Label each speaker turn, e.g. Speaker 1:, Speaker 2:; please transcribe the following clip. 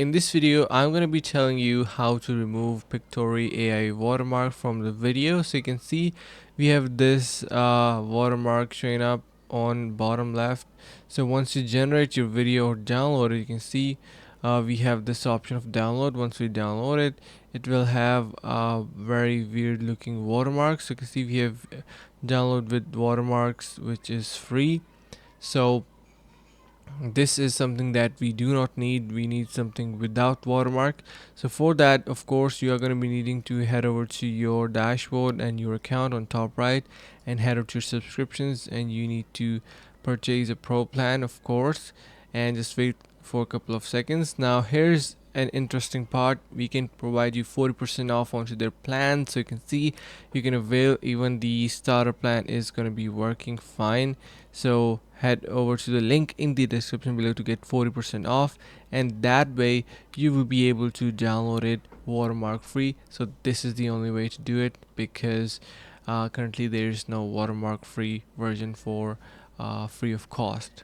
Speaker 1: In this video, I'm going to be telling you how to remove Pictory AI watermark from the video. So you can see we have this watermark showing up on bottom left. So once you generate your video or download it, you can see we have this option of download. Once we download it, it will have a very weird looking watermark. So you can see we have download with watermarks, which is free. So this is something that we do not need. We need something without watermark. So for that, of course, you are going to be needing to head over to your dashboard and your account on top right, and head over to your subscriptions, and you need to purchase a pro plan, of course, and just wait for a couple of seconds. Now here's an interesting part. We can provide you 40% off onto their plan, so you can see you can avail. Even the starter plan is going to be working fine. So head over to the link in the description below to get 40% off, and that way you will be able to download it watermark free. So this is the only way to do it, because currently there is no watermark free version for free of cost.